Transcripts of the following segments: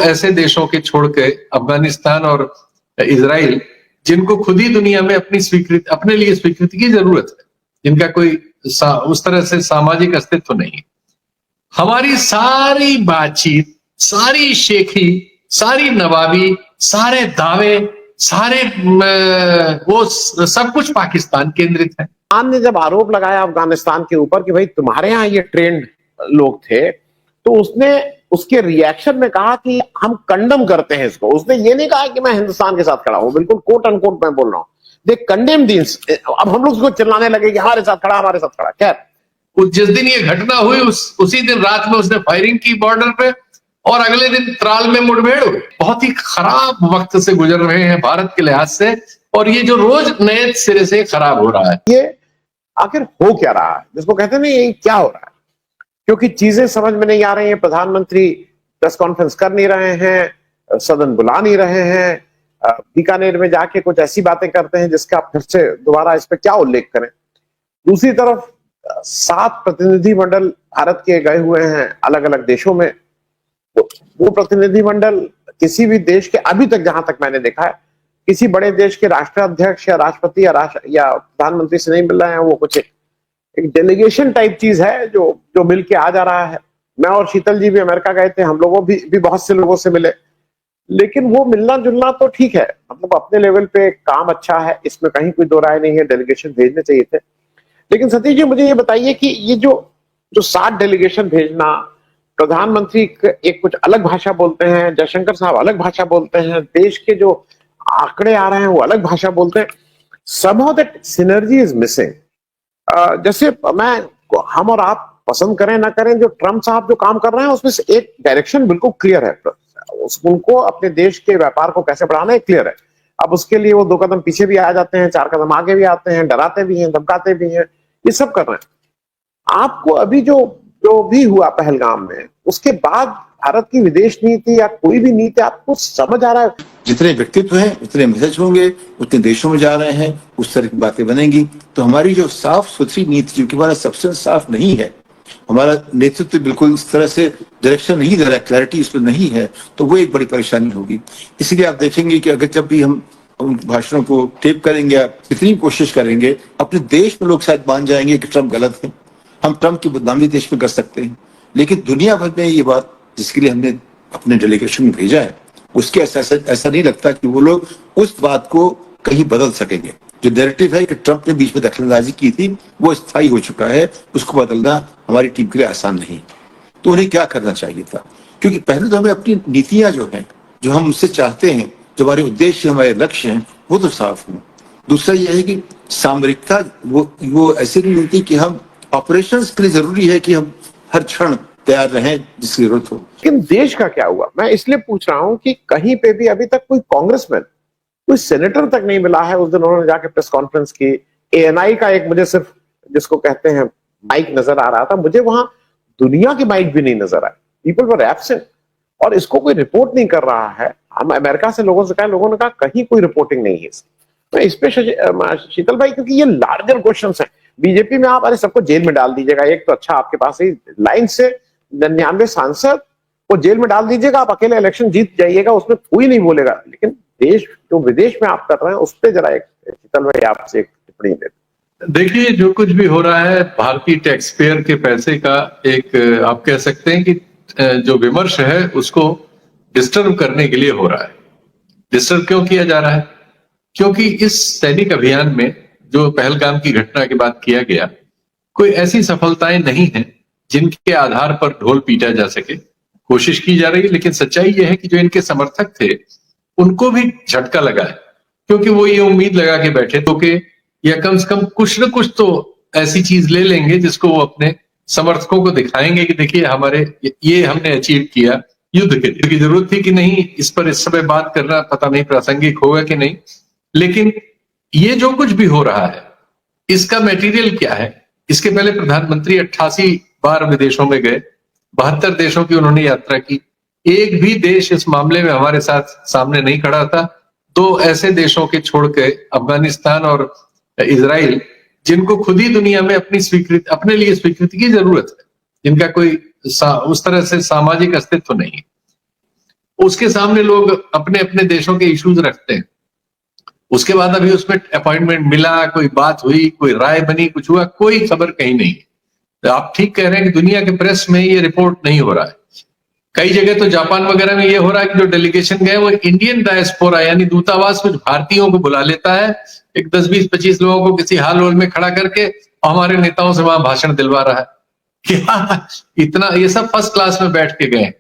ऐसे देशों के छोड़ के अफगानिस्तान और इजराइल, जिनको खुद ही दुनिया में अपने लिए स्वीकृति की जरूरत है, जिनका कोई उस तरह से सामाजिक अस्तित्व नहीं। हमारी सारी बातचीत, सारी शेखी, सारी नवाबी, सारे दावे, सारे वो सब कुछ पाकिस्तान केंद्रित है। पाकिस्तान ने जब आरोप लगाया अफगानिस्तान के ऊपर कि भाई तुम्हारे यहाँ ये ट्रेंड लोग थे, तो उसने उसके रिएक्शन में कहा कि हम कंडम करते हैं इसको। उसने ये नहीं कहा कि मैं हिंदुस्तान के साथ खड़ा हूं, बिल्कुल कोट अनकोट मैं बोल रहा हूं, दे कंडेम दीन्स। अब हम लोग उसको चिल्लाने लगे कि हमारे साथ खड़ा, हमारे साथ खड़ा। खैर जिस दिन ये घटना हुई उसी दिन रात में उसने फायरिंग की बॉर्डर पे, और अगले दिन त्राल में मुठभेड़ हुई। बहुत ही खराब वक्त से गुजर रहे हैं भारत के लिहाज से, और ये जो रोज नए सिरे से खराब हो रहा है, ये आखिर हो क्या रहा है, जिसको कहते हैं ना ये क्या हो रहा है, क्योंकि चीजें समझ में नहीं आ रही हैं। प्रधानमंत्री प्रेस कॉन्फ्रेंस कर नहीं रहे हैं, सदन बुला नहीं रहे हैं, बीकानेर में जाके कुछ ऐसी बातें करते हैं जिसका फिर से दोबारा इस पर क्या उल्लेख करें। दूसरी तरफ 7 प्रतिनिधि मंडल भारत के गए हुए हैं अलग अलग देशों में। वो प्रतिनिधि मंडल किसी भी देश के, अभी तक जहां तक मैंने देखा है, किसी बड़े देश के राष्ट्राध्यक्ष या राष्ट्रपति या प्रधानमंत्री से नहीं मिल रहे हैं। वो कुछ एक डेलीगेशन टाइप चीज है जो मिल के आ जा रहा है। मैं और शीतल जी भी अमेरिका गए थे, हम लोगों भी बहुत से लोगों से मिले, लेकिन वो मिलना जुलना तो ठीक है, मतलब अपने लेवल पे काम अच्छा है, इसमें कहीं कोई दो राय नहीं है, डेलीगेशन भेजने चाहिए थे। लेकिन सतीश जी मुझे ये बताइए कि ये जो 7 डेलीगेशन भेजना, प्रधानमंत्री एक कुछ अलग भाषा बोलते हैं, जयशंकर साहब अलग भाषा बोलते हैं, देश के जो आंकड़े आ रहे हैं वो अलग भाषा बोलते हैं, somehow that synergy is missing। जैसे हम और आप पसंद करें ना करें, जो ट्रम्प साहब जो काम कर रहे हैं उसमें से एक डायरेक्शन बिल्कुल क्लियर है, उनको अपने देश के व्यापार को कैसे बढ़ाना है क्लियर है। अब उसके लिए वो 2 कदम पीछे भी आ जाते हैं, 4 कदम आगे भी आते हैं, डराते भी हैं, धमकाते भी हैं, ये सब कर रहे हैं। आपको अभी जो भी हुआ पहलगाम में, उसके बाद भारत की विदेश नीति या कोई भी नीति आपको समझ आ रहा है? जितने व्यक्तित्व हैं उतने मैसेज होंगे, उतने देशों में जा रहे हैं, उस तरह की बातें बनेंगी। तो हमारी जो साफ सुथरी नीति, जो हमारा सब्सटेंस साफ नहीं है, हमारा नेतृत्व बिल्कुल इस तरह से डायरेक्शन नहीं दे रहा है, क्लैरिटी इसमें नहीं है, तो वो एक बड़ी परेशानी होगी। इसलिए आप देखेंगे कि अगर जब भी हम उन भाषणों को टेप करेंगे, कितनी कोशिश करेंगे, अपने देश में लोग शायद मान जाएंगे कि ट्रम्प गलत है। हम ट्रम्प की बदनामी देश में कर सकते हैं, लेकिन दुनिया भर में ये बात जिसके लिए हमने अपने डेलीगेशन में भेजा है, उसके ऐसा नहीं लगता कि वो लोग उस बात को कहीं बदल सकेंगे। जो नैरेटिव है कि ट्रम्प ने बीच में दखलंदाजी की थी, वो स्थायी हो चुका है, उसको बदलना हमारी टीम के लिए आसान नहीं। तो उन्हें क्या करना चाहिए था? क्योंकि पहले तो हमें अपनी नीतियां जो हैं, जो हम उससे चाहते हैं, जो हमारे उद्देश्य, हमारे लक्ष्य हैं, वो तो साफ हों। दूसरा यह है कि सामरिकता वो ऐसी नहीं होती कि हम ऑपरेशंस के लिए जरूरी है कि हम हर क्षण तैयार रहें जिसकी जरूरत हो। लेकिन देश का क्या हुआ, मैं इसलिए पूछ रहा हूं कि कहीं पे भी अभी तक कोई कांग्रेसमैन, कोई सेनेटर तक नहीं मिला है। उस दिन उन्होंने जाके प्रेस कॉन्फ्रेंस की, एएनआई का एक मुझे सिर्फ जिसको कहते हैं माइक नजर आ रहा था, मुझे वहां दुनिया की माइक भी नहीं नजर आई। पीपल वर एब्सेंट, और इसको कोई रिपोर्ट नहीं कर रहा है। हम अमेरिका से लोगों से कहा, लोगों ने कहा कहीं कोई रिपोर्टिंग नहीं है। तो इस पे शीतल भाई, क्योंकि ये लार्जर क्वेश्चन है। बीजेपी में आप सबको जेल में डाल दीजिएगा, एक तो अच्छा आपके पास ही लाइन से 99 सांसद को जेल में डाल दीजिएगा, आप अकेले इलेक्शन जीत जाइएगा, उसमें कोई नहीं बोलेगा। लेकिन देश जो विदेश में आप कर रहे हैं, उस पर जरा एक शीतल भाई आपसे एक टिप्पणी दे। देखिए, जो कुछ भी हो रहा है भारतीय टैक्स पेयर के पैसे का एक, आप कह सकते हैं कि जो विमर्श है उसको डिस्टर्ब करने के लिए हो रहा है। डिस्टर्ब क्यों किया जा रहा है? क्योंकि इस सैनिक अभियान में जो पहलगाम की घटना के बाद किया गया, कोई ऐसी सफलताएं नहीं है जिनके आधार पर ढोल पीटा जा सके। कोशिश की जा रही है, लेकिन सच्चाई यह है कि जो इनके समर्थक थे उनको भी झटका लगा है, क्योंकि वो ये उम्मीद लगा के बैठे तो कि या कम से कम कुछ न कुछ तो ऐसी चीज ले लेंगे जिसको वो अपने समर्थकों को दिखाएंगे कि देखिए ये हमने अचीव किया। युद्ध की जरूरत थी कि नहीं, इस पर इस समय बात करना पता नहीं प्रासंगिक होगा कि नहीं, लेकिन ये जो कुछ भी हो रहा है इसका मटेरियल क्या है? इसके पहले प्रधानमंत्री 88 बार विदेशों में गए, 72 देशों की उन्होंने यात्रा की, एक भी देश इस मामले में हमारे साथ सामने नहीं खड़ा था। 2 ऐसे देशों के छोड़ के अफगानिस्तान और इजराइल, जिनको खुद ही दुनिया में अपने लिए स्वीकृति की जरूरत है, जिनका कोई उस तरह से सामाजिक अस्तित्व नहीं। उसके सामने लोग अपने अपने देशों के इश्यूज रखते हैं। उसके बाद अभी उसमें अपॉइंटमेंट मिला, कोई बात हुई, कोई राय बनी, कुछ हुआ, कोई खबर कहीं नहीं। तो आप ठीक कह रहे हैं कि दुनिया के प्रेस में ये रिपोर्ट नहीं हो रहा है। कई जगह तो जापान वगैरह में ये हो रहा है कि जो डेलीगेशन गए वो इंडियन डायस्पोरा यानी दूतावास कुछ भारतीयों को बुला लेता है, एक 10-20-25 लोगों को किसी हॉल में खड़ा करके और हमारे नेताओं से वहां भाषण दिलवा रहा है। क्या इतना, ये सब फर्स्ट क्लास में बैठ के गए,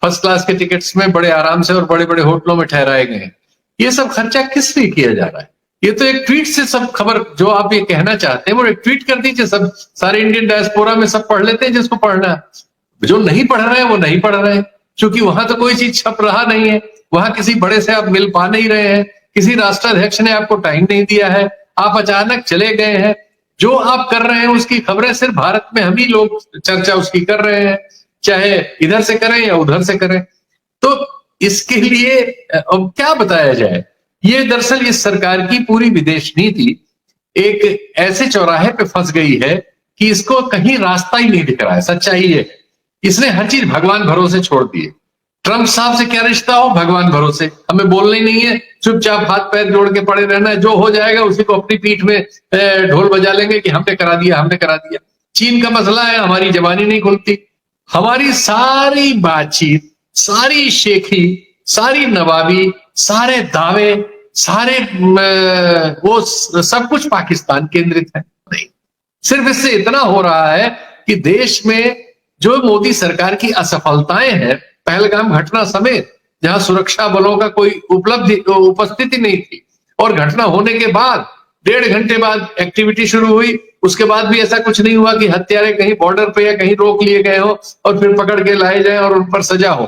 फर्स्ट क्लास के टिकट्स में बड़े आराम से और बड़े बड़े होटलों में ठहराए गए। ये सब खर्चा किस लिए किया जा रहा है? ये तो एक ट्वीट से सब खबर, जो आप ये कहना चाहते हैं वो एक ट्वीट कर दीजिए, सब सारे इंडियन डायस्पोरा में सब पढ़ लेते हैं जिसको पढ़ना है। जो नहीं पढ़ रहे हैं वो नहीं पढ़ रहे हैं, क्योंकि वहां तो कोई चीज छप रहा नहीं है, वहां किसी बड़े से आप मिल पा नहीं रहे हैं, किसी राष्ट्राध्यक्ष ने आपको टाइम नहीं दिया है, आप अचानक चले गए हैं। जो आप कर रहे हैं उसकी खबरें सिर्फ भारत में हम ही लोग चर्चा उसकी कर रहे हैं, चाहे इधर से करें या उधर से करें। तो इसके लिए अब क्या बताया जाए? ये दरअसल इस सरकार की पूरी विदेश नीति एक ऐसे चौराहे पे फंस गई है कि इसको कहीं रास्ता ही नहीं दिख रहा है। सच्चाई है, इसने हर चीज भगवान भरोसे छोड़ दी है। ट्रंप साहब से क्या रिश्ता हो, भगवान भरोसे, हमें बोलना ही नहीं है, चुपचाप हाथ पैर जोड़ के पड़े रहना है, जो हो जाएगा उसी को अपनी पीठ में ढोल बजा लेंगे कि हमने करा दिया, हमने करा दिया। चीन का मसला है, हमारी जबानी नहीं खुलती, हमारी सारी बातचीत, सारी शेखी, सारी नवाबी, सारे दावे, सारे वो सब कुछ पाकिस्तान केंद्रित है। नहीं, सिर्फ इससे इतना हो रहा है कि देश में जो मोदी सरकार की असफलताएं हैं, पहलगाम घटना समेत, जहां सुरक्षा बलों का कोई उपस्थिति नहीं थी, और घटना होने के बाद 1.5 घंटे बाद एक्टिविटी शुरू हुई, उसके बाद भी ऐसा कुछ नहीं हुआ कि हत्यारे कहीं बॉर्डर पे या कहीं रोक लिए गए हो और फिर पकड़ के लाए जाए और उन पर सजा हो।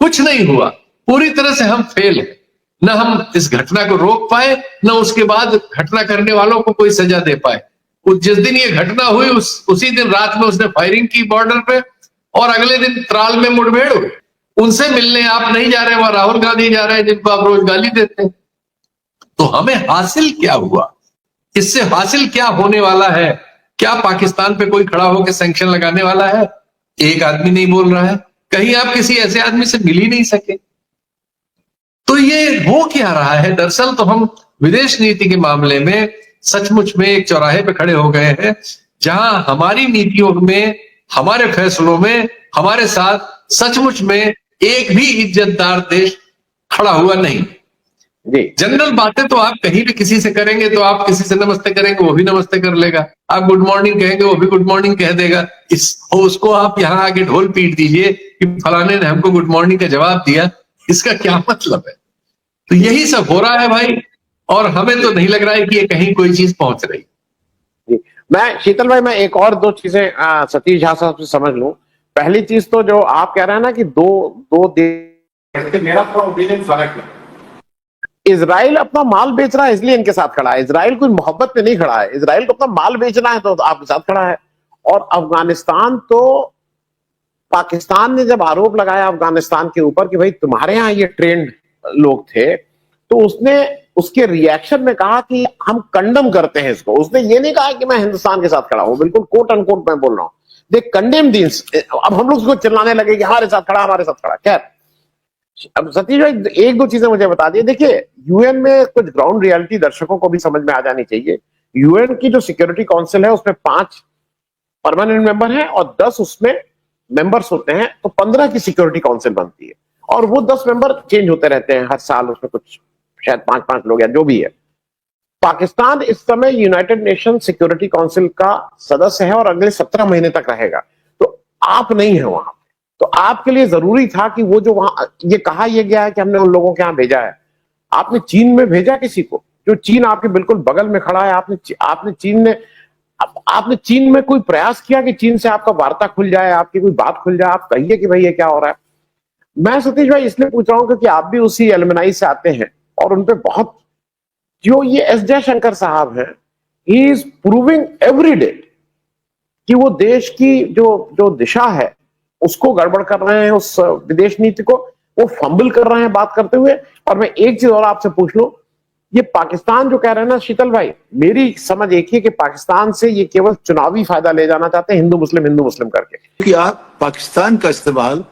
कुछ नहीं हुआ, पूरी तरह से हम फेल हैं। न हम इस घटना को रोक पाए, न उसके बाद घटना करने वालों को कोई सजा दे पाए। जिस दिन ये घटना हुई उसी दिन रात में उसने फायरिंग की बॉर्डर पे, और अगले दिन त्राल में मुठभेड़ हुई। उनसे मिलने आप नहीं जा रहे, वहां राहुल गांधी जा रहे हैं जिनको आप रोज गाली देते हैं। तो हमें हासिल क्या हुआ? इससे हासिल क्या होने वाला है? क्या पाकिस्तान पे कोई खड़ा होकर सैंक्शन लगाने वाला है? एक आदमी नहीं बोल रहा है, कहीं आप किसी ऐसे आदमी से मिल ही नहीं सके। तो ये हो क्या रहा है? दरअसल तो हम विदेश नीति के मामले में सचमुच में एक चौराहे पे खड़े हो गए हैं, जहां हमारी नीतियों में, हमारे फैसलों में, हमारे साथ सचमुच में एक भी इज्जतदार देश खड़ा हुआ नहीं। जनरल बातें तो आप कहीं भी किसी से करेंगे तो आप किसी से नमस्ते करेंगे, वो भी नमस्ते कर लेगा, आप गुड मॉर्निंग कहेंगे, वो भी गुड मॉर्निंग कह देगा। उसको आप यहां आगे ढोल पीट दीजिए कि फलाने ने हमको गुड मॉर्निंग का जवाब दिया, इसका क्या मतलब है? तो यही सब हो रहा है भाई, और हमें तो नहीं लग रहा है कि ये कहीं कोई चीज पहुंच रही। मैं शीतल भाई, मैं एक और दो चीजें सतीश झा साहब से समझ लूं। पहली चीज तो जो आप कह रहे हैं ना कि दो देश, मेरा थोड़ा ओपिनियन फर्क है। इजराइल अपना माल बेच रहा है इसलिए इनके साथ खड़ा है। इजराइल कोई मोहब्बत पे नहीं खड़ा है, इजराइल को अपना माल बेचना है तो आपके साथ खड़ा है। और अफगानिस्तान तो, पाकिस्तान ने जब आरोप लगाया अफगानिस्तान के ऊपर कि भाई तुम्हारे यहाँ ये ट्रेंड लोग थे, तो उसने उसके रिएक्शन में कहा कि हम कंडम करते हैं इसको। उसने ये नहीं कहा कि मैं हिंदुस्तान के साथ खड़ा हूं, बिल्कुल कोट अनकोट मैं बोल रहा हूं, दे कंडेम दीस। अब हम लोग उसको चिल्लाने लगे कि हमारे साथ खड़ा, हमारे साथ खड़ा। खैर, अब सतीश भाई एक दो चीजें मुझे बता दी। देखिए, यूएन में कुछ ग्राउंड रियलिटी दर्शकों को भी समझ में आ जानी चाहिए। यूएन की जो सिक्योरिटी काउंसिल है उसमें 5 परमानेंट मेंबर हैं और 10 उसमें मेंबर्स होते हैं, तो 15 की सिक्योरिटी काउंसिल बनती है। और वो 10 मेंबर चेंज होते रहते हैं हर साल, उसमें कुछ शायद 5-5 लोग या जो भी है। पाकिस्तान इस समय यूनाइटेड नेशन सिक्योरिटी काउंसिल का सदस्य है और अगले 17 महीने तक रहेगा। तो आप नहीं है वहां, तो आपके लिए जरूरी था कि वो जो वहां ये कहा यह गया है कि हमने उन लोगों के यहां भेजा है, आपने चीन में भेजा किसी को? जो चीन आपके बिल्कुल बगल में खड़ा है, आपने चीन में कोई प्रयास किया कि चीन से आपका वार्ता खुल जाए, आपकी कोई बात खुल जाए, आप कहिए कि भाई ये क्या हो रहा है? मैं सतीश भाई इसलिए पूछ रहा हूं क्योंकि आप भी उसी एलुमनाई से आते हैं और उनपे बहुत, जो ये एस जयशंकर साहब हैं, he is proving every day कि वो देश की जो दिशा है उसको गड़बड़ कर रहे हैं, उस विदेश नीति को वो फंबल कर रहे हैं बात करते हुए। और मैं एक चीज और आपसे पूछ लूं, ये पाकिस्तान जो कह रहे हैं ना शीतल भाई, मेरी समझ एक ही कि पाकिस्तान से ये केवल चुनावी फायदा ले जाना चाहते हैं, हिंदू मुस्लिम करके। कि आप पाकिस्तान का इस्तेमाल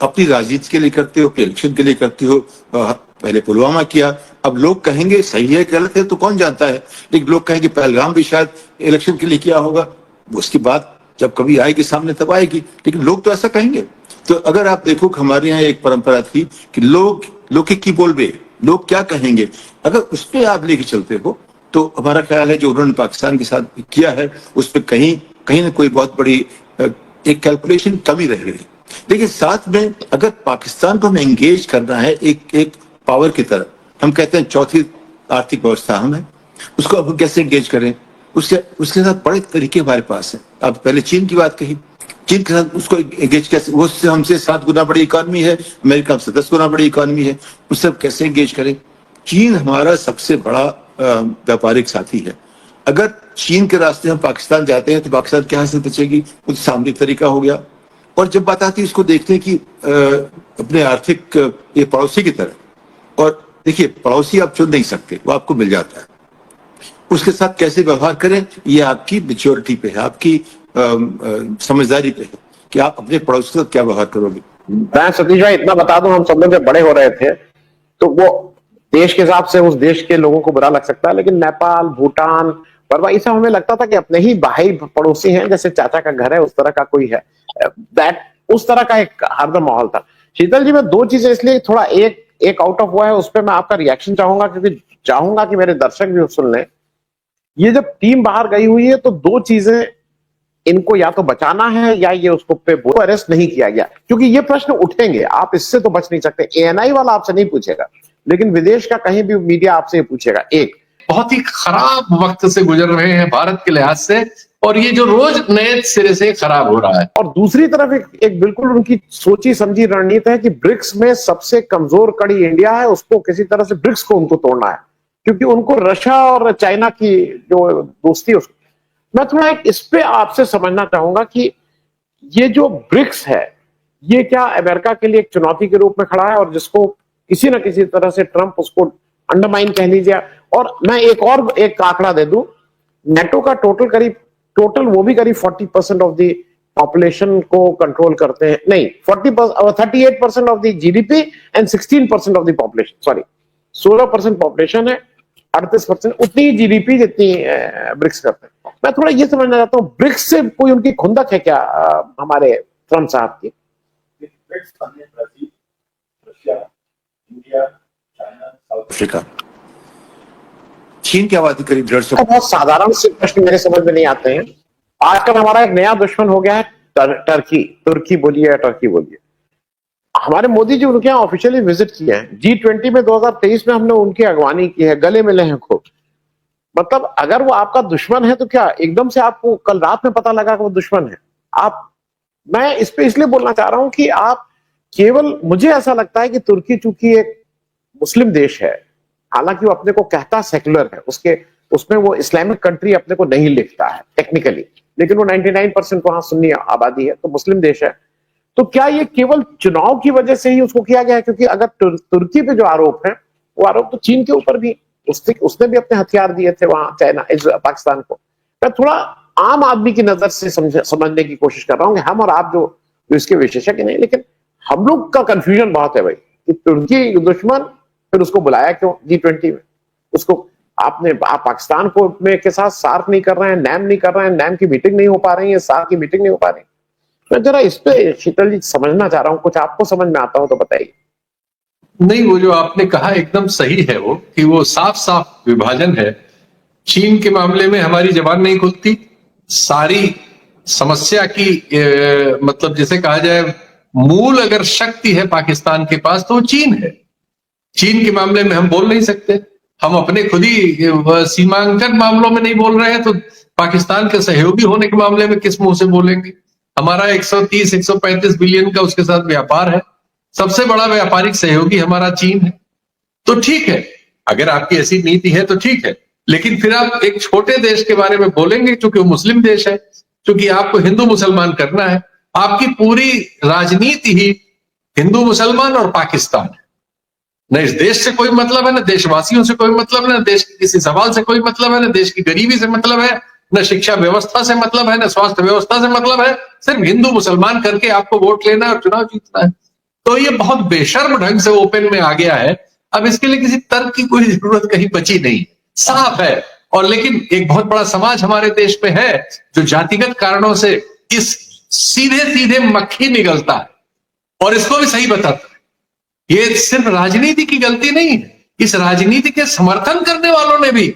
अपनी राजनीति के लिए करते हो, अपने इलेक्शन के लिए करते हो। पहले पुलवामा किया, अब लोग कहेंगे सही है गलत है तो कौन जानता है, लेकिन लोग कहेंगे पहलगाम भी शायद इलेक्शन के लिए किया होगा। उसकी बात जब कभी आएगी सामने तब आएगी, लेकिन लोग तो ऐसा कहेंगे। तो अगर आप देखो कि हमारे यहाँ एक परंपरा थी कि लोग की बोलबे, लोग क्या कहेंगे, अगर उस पर आप लेके चलते हो तो हमारा ख्याल है जो उन्होंने पाकिस्तान के साथ किया है उस पर कहीं ना कोई बहुत बड़ी एक कैलकुलेशन कमी रह गई। लेकिन साथ में अगर पाकिस्तान को हमें एंगेज करना है एक पावर की तरह, हम कहते हैं चौथी आर्थिक व्यवस्था हम है, उसको अब कैसे एंगेज करें, उसके साथ बड़े तरीके हमारे पास हैं। आप पहले चीन की बात कही, चीन के साथ उसको एंगेज कैसे, वो हमसे 7 गुना बड़ी इकोनॉमी है, अमेरिका हमसे 10 गुना बड़ी इकोनॉमी है, उससे कैसे एंगेज करें। चीन हमारा सबसे बड़ा व्यापारिक साथी है। अगर चीन के रास्ते हम पाकिस्तान जाते हैं तो पाकिस्तान क्या से बचेगी, वो सामरिक तरीका हो गया। और जब बात आती है इसको देखने की अपने आर्थिक ये पड़ोसी की तरह, और देखिए पड़ोसी आप चुन नहीं सकते, वो आपको मिल जाता है, उसके साथ कैसे व्यवहार करें ये आपकी मैच्योरिटी पे है, आपकी समझदारी पे है कि आप अपने पड़ोसी के साथ क्या व्यवहार करोगे। मैं सतीश भाई इतना बता दूं, हम सब लोग जब बड़े हो रहे थे तो वो देश के हिसाब से उस देश के लोगों को बुरा लग सकता है, लेकिन नेपाल, भूटान, बर्मा, ये सब हमें लगता था कि अपने ही भाई पड़ोसी हैं, जैसे चाचा का घर है उस तरह का कोई है, उस तरह का एक हरदम माहौल था। शीतल जी, मैं 2 चीजें इसलिए थोड़ा एक आउट ऑफ हुआ है, उस पर मैं आपका रिएक्शन चाहूंगा, क्योंकि चाहूंगा कि मेरे दर्शक भी सुन लें। ये जब टीम बाहर गई हुई है तो 2 चीजें, इनको या तो बचाना है या ये उसको पे अरेस्ट नहीं किया गया, क्योंकि ये प्रश्न उठेंगे, आप इससे तो बच नहीं सकते। एएनआई वाला आपसे नहीं पूछेगा, लेकिन विदेश का कहीं भी मीडिया आपसे पूछेगा। एक बहुत ही खराब वक्त से गुजर रहे हैं भारत के लिहाज से, और ये जो रोज नए सिरे से खराब हो रहा है। और दूसरी तरफ एक बिल्कुल उनकी सोची समझी रणनीति है कि ब्रिक्स में सबसे कमजोर कड़ी इंडिया है, उसको किसी तरह से ब्रिक्स को उनको तोड़ना है, क्योंकि उनको रशिया और चाइना की जो दोस्ती है। मैं थोड़ा इस पे आपसे समझना चाहूंगा कि ये जो ब्रिक्स है, ये क्या अमेरिका के लिए एक चुनौती के रूप में खड़ा है, और जिसको किसी ना किसी तरह से ट्रंप उसको अंडरमाइन कह लीजिए। और मैं एक आंकड़ा दे दूं, नेटो का टोटल वो भी करीब 40% ऑफ द पॉपुलेशन को कंट्रोल करते हैं, नहीं 38% of the GDP and 16% of the population, sorry 16% population है, 38% उतनी जीडीपी जितनी ब्रिक्स करते हैं। मैं थोड़ा ये समझना चाहता हूँ, ब्रिक्स से कोई उनकी खुंदक है क्या हमारे ट्रंप साहब की? BRICS Brazil, Russia, India, China, South Africa, चीन की आबादी करीब 150। बहुत साधारण से प्रश्न मेरे समझ में नहीं आते हैं। आजकल हमारा एक नया दुश्मन हो गया है तुर्की बोलिए या टर्की बोलिए। हमारे मोदी जी उनके यहाँ ऑफिशियली विजिट किए हैं, G20 में 2023 में हमने उनकी अगवानी की है, गले मिले हैं खूब। मतलब अगर वो आपका दुश्मन है तो क्या एकदम से आपको कल रात में पता लगा कि वो दुश्मन है? मैं इस पे इसलिए बोलना चाह रहा हूं कि आप केवल, मुझे ऐसा लगता है कि तुर्की चूंकि एक मुस्लिम देश है, हालांकि वो अपने को कहता सेकुलर है, उसमें वो इस्लामिक कंट्री अपने को नहीं लिखता है टेक्निकली, लेकिन वो 99% वहां सुन्नी आबादी है, तो मुस्लिम देश है। तो क्या ये केवल चुनाव की वजह से ही उसको किया गया है? क्योंकि अगर तुर्की पे जो आरोप है, वो आरोप तो चीन के ऊपर भी, उसने भी अपने हथियार दिए थे वहां पाकिस्तान को। मैं थोड़ा आम आदमी की नजर से समझने की कोशिश कर रहा हूं कि हम और आप जो इसके विशेषज्ञ नहीं, लेकिन हम लोग का कंफ्यूजन बहुत है भाई कि तुर्की दुश्मन, फिर उसको बुलाया क्यों G20 में? उसको आप पाकिस्तान को के साथ सार्क नहीं कर रहे हैं, नैम नहीं कर रहे हैं, नैम की मीटिंग नहीं हो पा रही है, सार्क की मीटिंग नहीं हो पा रही। मैं जरा इस पे शीतल जी समझना चाह रहा हूं, कुछ आपको समझ में आता हो तो बताइए। नहीं, वो जो आपने कहा एकदम सही है, वो कि वो साफ साफ विभाजन है। चीन के मामले में हमारी जबान नहीं खुलती, सारी समस्या की मतलब जिसे कहा जाए मूल अगर शक्ति है पाकिस्तान के पास तो वो चीन है। चीन के मामले में हम बोल नहीं सकते, हम अपने खुद ही सीमांकन मामलों में नहीं बोल रहे हैं, तो पाकिस्तान के सहयोगी होने के मामले में किस मुंह से बोलेंगे? हमारा 130-135 बिलियन का उसके साथ व्यापार है, सबसे बड़ा व्यापारिक सहयोगी हमारा चीन है। तो ठीक है, अगर आपकी ऐसी नीति है तो ठीक है, लेकिन फिर आप एक छोटे देश के बारे में बोलेंगे क्योंकि वो मुस्लिम देश है, क्योंकि आपको हिंदू मुसलमान करना है। आपकी पूरी राजनीति ही हिंदू मुसलमान और पाकिस्तान है। न इस देश से कोई मतलब है, न देशवासियों से कोई मतलब है, न देश के किसी सवाल से कोई मतलब है, न देश की गरीबी से मतलब है, न शिक्षा व्यवस्था से मतलब है, न स्वास्थ्य व्यवस्था से मतलब है। सिर्फ हिंदू मुसलमान करके आपको वोट लेना है और चुनाव जीतना है। तो ये बहुत बेशर्म ढंग से ओपन में आ गया है। अब इसके लिए किसी तर्क की कोई जरूरत कहीं बची नहीं, साफ है। और लेकिन एक बहुत बड़ा समाज हमारे देश में है जो जातिगत कारणों से इस सीधे सीधे मक्खी निगलता है और इसको भी सही बताता है। ये सिर्फ राजनीति की गलती नहीं है, इस राजनीति के समर्थन करने वालों ने भी